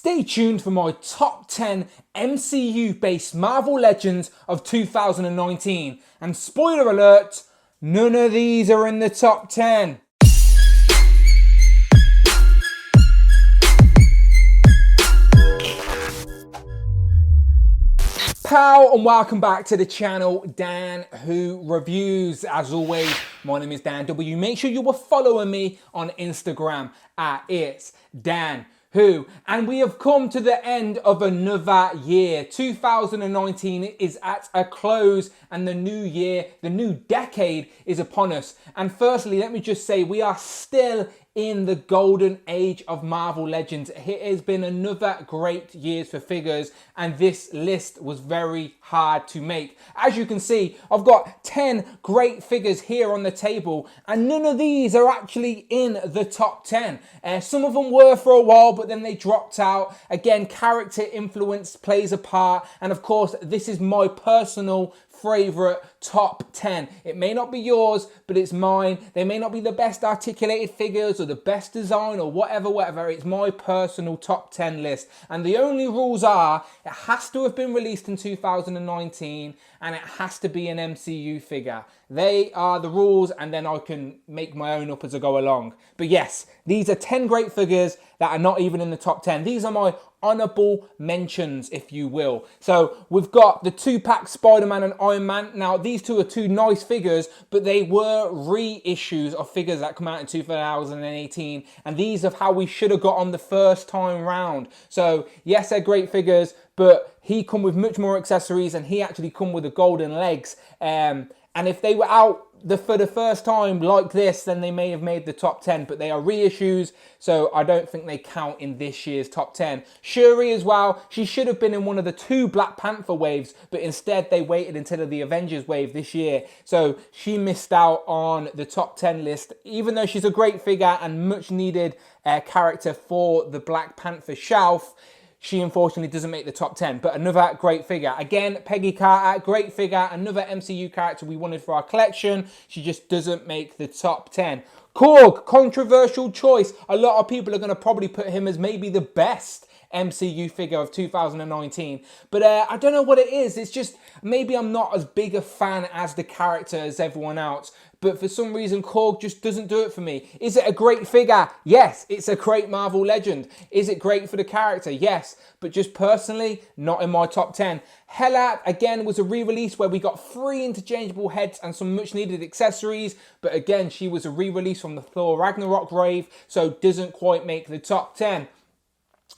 Stay tuned for my top 10 MCU-based Marvel Legends of 2019. And spoiler alert, none of these are in the top 10. Pow and welcome back to the channel, Dan Who Reviews. As always, my name is Dan W. Make sure you were following me on Instagram at It's Dan Who. And we have come to the end of another year. 2019 is at a close and the new year, the new decade is upon us. And firstly, let me just say we are still in the golden age of Marvel Legends. It has been another great year for figures, and this list was very hard to make. As you can see, I've got 10 great figures here on the table, and none of these are actually in the top 10. Some of them were for a while, but then they dropped out. Again, character influence plays a part, and of course, this is my personal favorite top 10. It may not be yours, but it's mine. They may not be the best articulated figures or the best design or whatever. It's my personal top 10 list. And the only rules are, it has to have been released in 2019 and it has to be an MCU figure. They are the rules, and then I can make my own up as I go along. But yes, these are 10 great figures that are not even in the top 10. These are my honorable mentions, if you will. So we've got the 2-pack Spider-Man and Iron Man. Now, these two are two nice figures, but they were reissues of figures that come out in 2018. And these are how we should have got on the first time round. So yes, they're great figures, but he come with much more accessories, and he actually come with the golden legs. And if they were out for the first time like this, then they may have made the top 10, but they are reissues, so I don't think they count in this year's top 10. Shuri as well, she should have been in one of the 2 Black Panther waves, but instead they waited until the Avengers wave this year, so she missed out on the top 10 list, even though she's a great figure and much needed character for the Black Panther shelf. She unfortunately doesn't make the top 10, but another great figure. Again, Peggy Carter, great figure, another MCU character we wanted for our collection. She just doesn't make the top 10. Korg, controversial choice. A lot of people are going to probably put him as maybe the best MCU figure of 2019, but I don't know what it is. It's just maybe I'm not as big a fan as the character as everyone else, but for some reason Korg just doesn't do it for me. Is it a great figure? Yes, it's a great Marvel Legend. Is it great for the character? Yes, but just personally, not in my top 10. Hela, again, was a re-release where we got 3 interchangeable heads and some much needed accessories, but again, she was a re-release from the Thor Ragnarok wave, so doesn't quite make the top 10.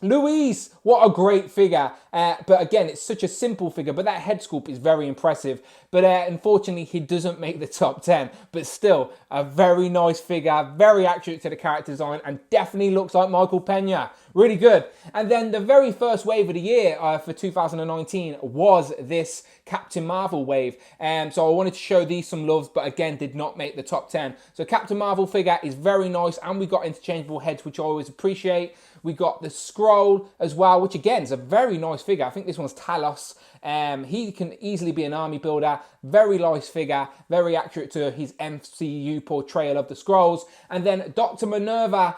Louise, what a great figure, but again, it's such a simple figure, but that head sculpt is very impressive, but unfortunately, he doesn't make the top 10, but still, a very nice figure, very accurate to the character design, and definitely looks like Michael Pena. Really good. And then the very first wave of the year for 2019 was this Captain Marvel wave. So I wanted to show these some loves, but again, did not make the top 10. So Captain Marvel figure is very nice, and we got interchangeable heads, which I always appreciate. We got the Scroll as well, which again is a very nice figure. I think this one's Talos. He can easily be an army builder. Very nice figure, very accurate to his MCU portrayal of the Skrulls. And then Dr. Minerva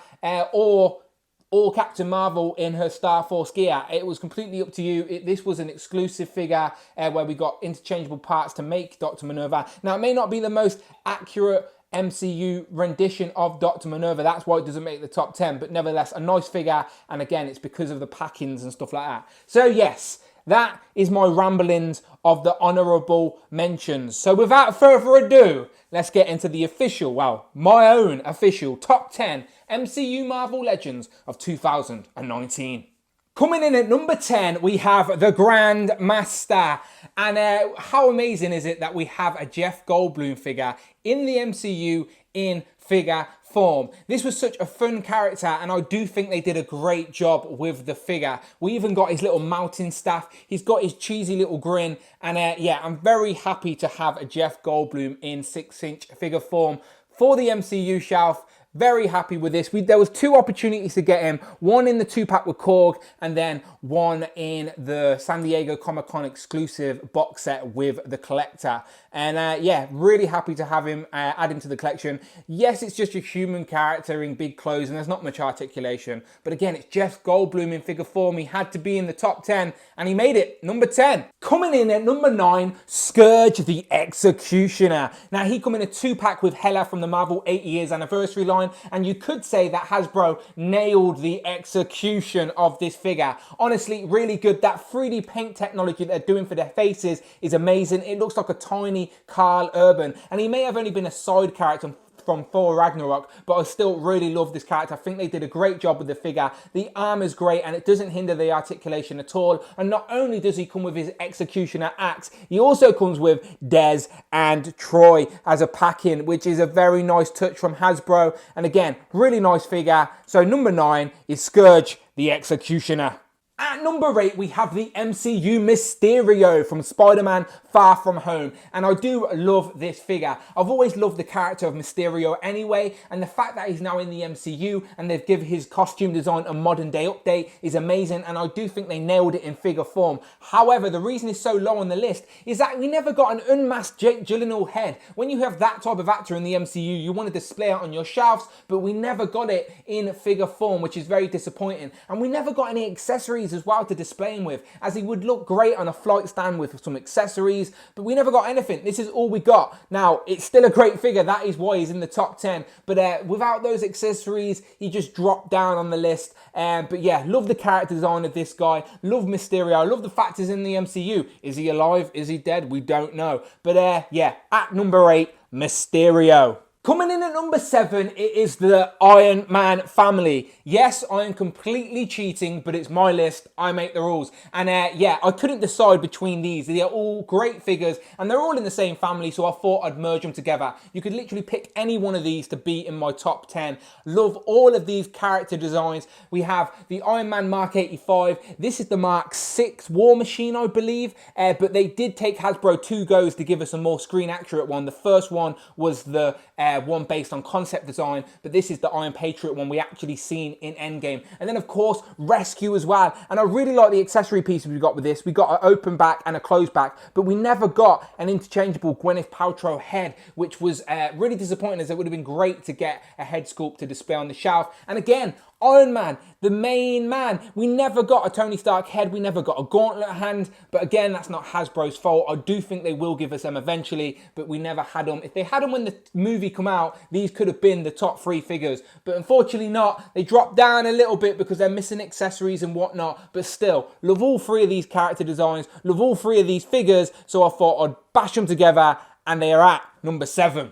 or Captain Marvel in her Star Force gear. It was completely up to you. This was an exclusive figure where we got interchangeable parts to make Dr. Minerva. Now, it may not be the most accurate MCU rendition of Dr. Minerva. That's why it doesn't make the top 10, but nevertheless, a nice figure. And again, it's because of the packings and stuff like that. So yes, that is my ramblings of the honourable mentions. So without further ado, let's get into the official, well, my own official top 10 MCU Marvel Legends of 2019. Coming in at number 10, we have the Grand Master. And how amazing is it that we have a Jeff Goldblum figure in the MCU in figure form. This was such a fun character, and I do think they did a great job with the figure. We even got his little mountain staff. He's got his cheesy little grin, and yeah, I'm very happy to have a Jeff Goldblum in 6-inch figure form for the MCU shelf. very happy with this. There was 2 opportunities to get him, one in the 2-pack with Korg and then one in the San Diego Comic-Con exclusive box set with the collector. And yeah, really happy to have him, add him to the collection. Yes, it's just a human character in big clothes and there's not much articulation. But again, it's Jeff Goldblum in figure form. He had to be in the top 10 and he made it, number 10. Coming in at number 9, Scourge the Executioner. Now he come in a 2-pack with Hela from the Marvel 80 years anniversary line, and you could say that Hasbro nailed the execution of this figure. Honestly, really good. That 3D paint technology they're doing for their faces is amazing. It looks like a tiny Carl Urban, and he may have only been a side character from Thor Ragnarok, but I still really love this character. I think they did a great job with the figure. The arm is great and it doesn't hinder the articulation at all. And not only does he come with his Executioner axe, he also comes with Des and Troy as a pack-in, which is a very nice touch from Hasbro. And again, really nice figure. So number 9 is Scourge the Executioner. At number 8, we have the MCU Mysterio from Spider-Man Far From Home. And I do love this figure. I've always loved the character of Mysterio anyway. And the fact that he's now in the MCU and they've given his costume design a modern day update is amazing. And I do think they nailed it in figure form. However, the reason it's so low on the list is that we never got an unmasked Jake Gyllenhaal head. When you have that type of actor in the MCU, you want to display it on your shelves, but we never got it in figure form, which is very disappointing. And we never got any accessories as well to display him with, as he would look great on a flight stand with some accessories, but we never got anything. This is all we got. Now, it's still a great figure. That is why he's in the top 10, but without those accessories, he just dropped down on the list. But yeah, love the character design of this guy. Love Mysterio. Love the fact he's in the MCU. Is he alive? Is he dead? We don't know. But yeah, at number 8, Mysterio. Coming in at number 7, it is the Iron Man family. Yes, I am completely cheating, but it's my list. I make the rules. And yeah, I couldn't decide between these. They are all great figures, and they're all in the same family, so I thought I'd merge them together. You could literally pick any one of these to be in my top 10. Love all of these character designs. We have the Iron Man Mark 85. This is the Mark 6 War Machine, I believe, but they did take Hasbro 2 goes to give us a more screen accurate one. The first one was the one based on concept design, but this is the Iron Patriot one we actually seen in Endgame. And then of course Rescue as well, and I really like the accessory pieces we got with this. We got an open back and a closed back, but we never got an interchangeable Gwyneth Paltrow head, which was really disappointing, as it would have been great to get a head sculpt to display on the shelf. And again, Iron Man, the main man. We never got a Tony Stark head. We never got a gauntlet hand. But again, that's not Hasbro's fault. I do think they will give us them eventually, but we never had them. If they had them when the movie come out, these could have been the top 3 figures. But unfortunately not. They dropped down a little bit because they're missing accessories and whatnot. But still, love all 3 of these character designs. Love all 3 of these figures. So I thought I'd bash them together, and they are at number 7.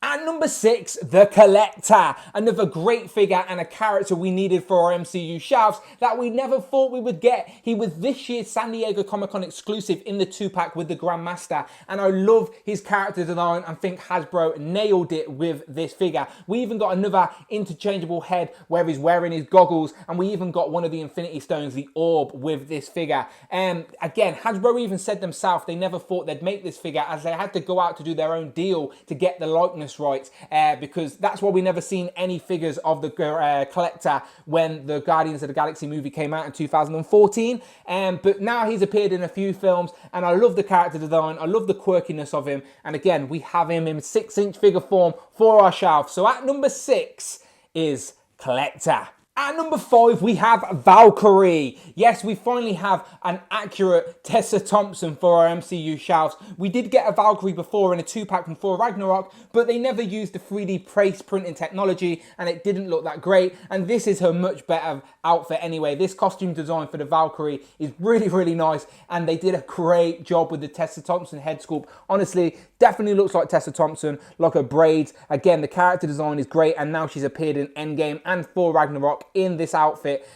At number 6, The Collector. Another great figure and a character we needed for our MCU shelves that we never thought we would get. He was this year's San Diego Comic-Con exclusive in the 2-pack with the Grandmaster, and I love his character design and think Hasbro nailed it with this figure. We even got another interchangeable head where he's wearing his goggles, and we even got one of the Infinity Stones, the orb, with this figure. Again, Hasbro even said themselves they never thought they'd make this figure, as they had to go out to do their own deal to get the likeness rights, because that's why we never seen any figures of the Collector when the Guardians of the Galaxy movie came out in 2014. But now he's appeared in a few films, and I love the character design. I love the quirkiness of him. And again, we have him in 6-inch figure form for our shelf. So at number 6 is Collector. At number 5, we have Valkyrie. Yes, we finally have an accurate Tessa Thompson for our MCU shelves. We did get a Valkyrie before in a 2-pack from Thor Ragnarok, but they never used the 3D trace printing technology, and it didn't look that great. And this is her much better outfit anyway. This costume design for the Valkyrie is really, really nice, and they did a great job with the Tessa Thompson head sculpt. Honestly, definitely looks like Tessa Thompson, like her braids. Again, the character design is great, and now she's appeared in Endgame and Thor Ragnarok in this outfit.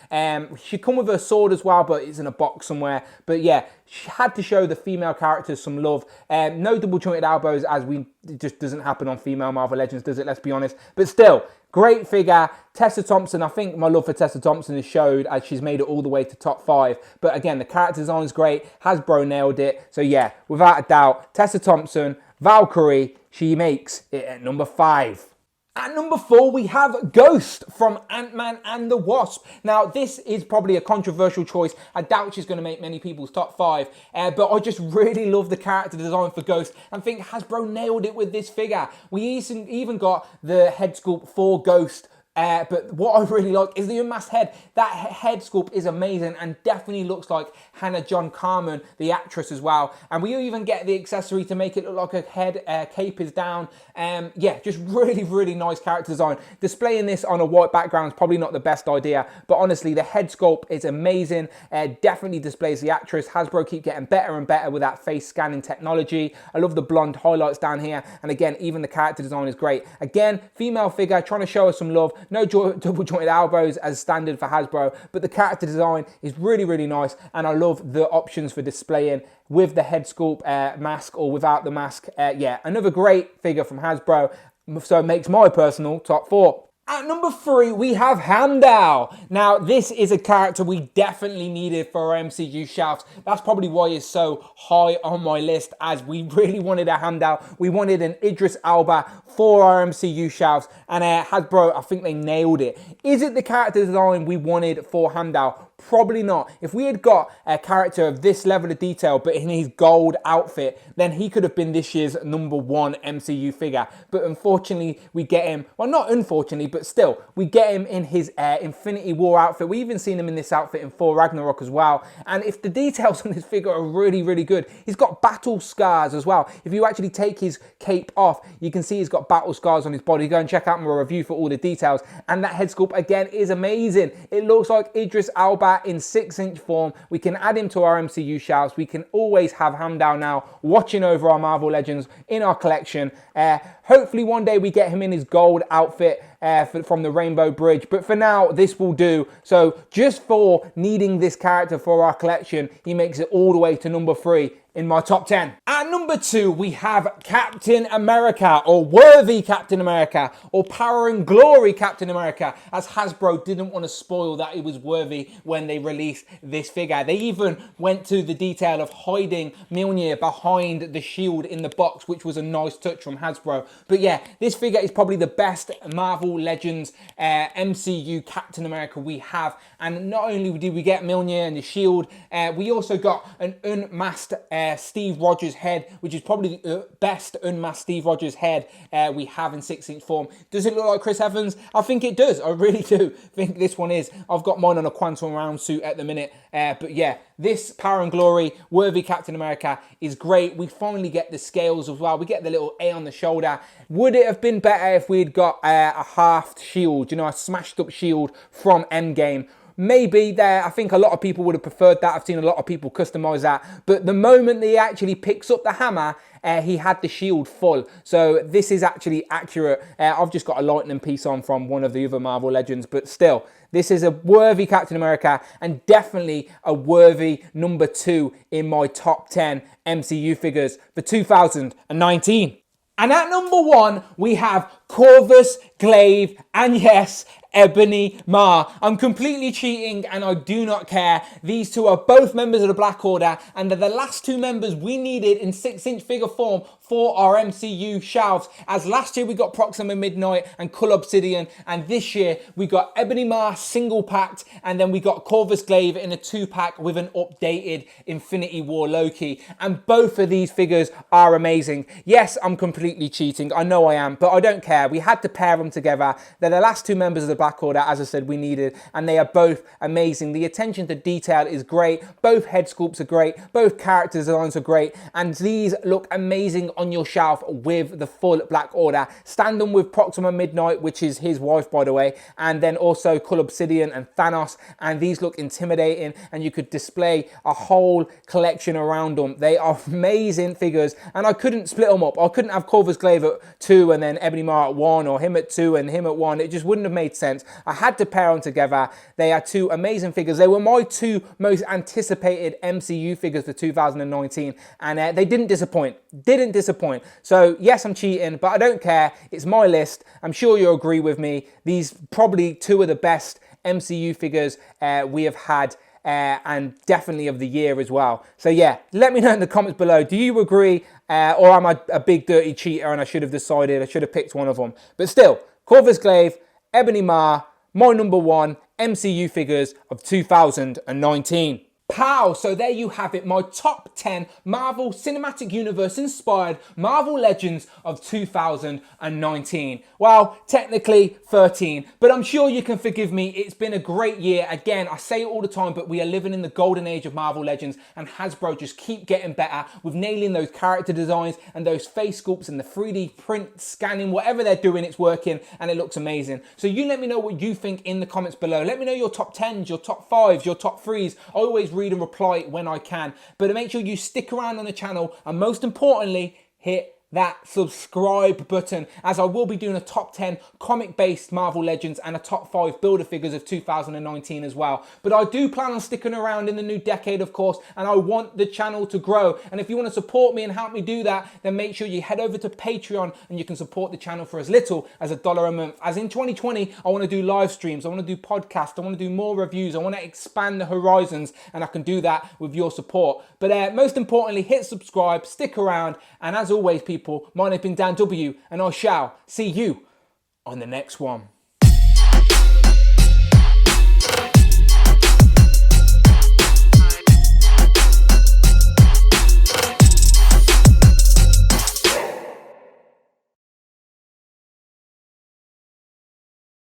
She come with her sword as well, but it's in a box somewhere. But yeah, she had to show the female characters some love. No double jointed elbows, as it just doesn't happen on female Marvel Legends, does it? Let's be honest. But still, great figure. Tessa Thompson, I think my love for Tessa Thompson is showed, as she's made it all the way to top 5. But again, the character design is great. Hasbro nailed it. So yeah, without a doubt, Tessa Thompson, Valkyrie, she makes it at number 5. At number 4, we have Ghost from Ant-Man and the Wasp. Now, this is probably a controversial choice. I doubt she's going to make many people's top 5. But I just really love the character design for Ghost and think Hasbro nailed it with this figure. We even got the head sculpt for Ghost. But what I really like is the unmasked head. That head sculpt is amazing and definitely looks like Hannah John Carmen, the actress, as well. And we even get the accessory to make it look like a head cape is down. Yeah, just really, really nice character design. Displaying this on a white background is probably not the best idea, but honestly, the head sculpt is amazing. Definitely displays the actress. Hasbro keep getting better and better with that face scanning technology. I love the blonde highlights down here. And again, even the character design is great. Again, female figure trying to show us some love. No double jointed elbows as standard for Hasbro, but the character design is really, really nice, and I love the options for displaying with the head sculpt mask or without the mask. Yeah, another great figure from Hasbro, so it makes my personal top 4. At number 3, we have Handout. Now, this is a character we definitely needed for our MCU shelves. That's probably why it's so high on my list, as we really wanted a Handout. We wanted an Idris Elba for our MCU shelves, and Hasbro, I think they nailed it. Is it the character design we wanted for Handout? Probably not. If we had got a character of this level of detail, but in his gold outfit, then he could have been this year's number 1 MCU figure. But unfortunately, we get him, well, not unfortunately, but still, we get him in his Infinity War outfit. We even seen him in this outfit in Thor Ragnarok as well. And if the details on this figure are really, really good, he's got battle scars as well. If you actually take his cape off, you can see he's got battle scars on his body. Go and check out my review for all the details. And that head sculpt, again, is amazing. It looks like Idris Elba in 6-inch form. We can add him to our MCU shelves. We can always have Handout now watching over our Marvel Legends in our collection. Hopefully one day we get him in his gold outfit from the Rainbow Bridge, but for now this will do. So just for needing this character for our collection, he makes it all the way to number 3 in my top 10. At number 2, we have Captain America, or Worthy Captain America, or Power and Glory Captain America, as Hasbro didn't want to spoil that he was worthy when they released this figure. They even went to the detail of hiding Mjolnir behind the shield in the box, which was a nice touch from Hasbro. But yeah, this figure is probably the best Marvel Legends MCU Captain America we have. And not only did we get Mjolnir and the shield, we also got an unmasked Steve Rogers head, which is probably the best unmasked Steve Rogers head we have in 6-inch form. Does it look like Chris Evans? I think it does. I really do think this one is. I've got mine on a Quantum Round suit at the minute. But yeah, this Power and Glory Worthy Captain America is great. We finally get the scales as well. We get the little A on the shoulder. Would it have been better if we'd got a halved shield, you know, a smashed up shield from Endgame? Maybe there, I think a lot of people would have preferred that. I've seen a lot of people customize that. But the moment that he actually picks up the hammer, he had the shield full. So this is actually accurate. I've just got a lightning piece on from one of the other Marvel Legends, but still, this is a worthy Captain America and definitely a worthy number 2 in my top 10 MCU figures for 2019. And at number 1, we have Corvus Glaive, and yes, Ebony Maw. I'm completely cheating and I do not care. These two are both members of the Black Order and they're the last 2 members we needed in 6-inch figure form for our MCU shelves. As last year we got Proxima Midnight and Cull Obsidian, and this year we got Ebony Maw single packed, and then we got Corvus Glaive in a 2-pack with an updated Infinity War Loki. And both of these figures are amazing. Yes, I'm completely cheating. I know I am, but I don't care. We had to pair them together. They're the last 2 members of the Black Order, as I said, we needed, and they are both amazing. The attention to detail is great. Both head sculpts are great. Both character designs are great, and these look amazing on your shelf with the full Black Order. Stand them with Proxima Midnight, which is his wife, by the way, and then also Cull Obsidian and Thanos, and these look intimidating, and you could display a whole collection around them. They are amazing figures, and I couldn't split them up. I couldn't have Corvus Glaive at 2 and then Ebony Maw at 1, or him at 2 and him at 1. It just wouldn't have made sense. I had to pair them together. They are 2 amazing figures. They were my 2 most anticipated MCU figures for 2019, and they didn't disappoint. So yes, I'm cheating, but I don't care. It's my list. I'm sure you'll agree with me. These probably 2 of the best MCU figures we have had, and definitely of the year as well. So yeah, let me know in the comments below. Do you agree, or am I a big dirty cheater and I should have decided, I should have picked one of them? But still, Corvus Glaive, Ebony Maw, my number one MCU figures of 2019. Pow! So there you have it, my top 10 Marvel Cinematic Universe inspired Marvel Legends of 2019. Well, technically 13, but I'm sure you can forgive me. It's been a great year. Again, I say it all the time, but we are living in the golden age of Marvel Legends, and Hasbro just keep getting better with nailing those character designs and those face sculpts and the 3D print scanning. Whatever they're doing, it's working and it looks amazing. So you let me know what you think in the comments below. Let me know your top 10s, your top 5s, your top 3s. I always read and reply when I can, but make sure you stick around on the channel, and most importantly, hit that subscribe button, as I will be doing a top 10 comic-based Marvel Legends and a top 5 builder figures of 2019 as well. But I do plan on sticking around in the new decade, of course, and I want the channel to grow. And if you want to support me and help me do that, then make sure you head over to Patreon and you can support the channel for as little as $1 a month. As in 2020, I want to do live streams, I want to do podcasts, I want to do more reviews, I want to expand the horizons, and I can do that with your support. But most importantly, hit subscribe, stick around, and as always, people, my name's been Dan W, and I shall see you on the next one.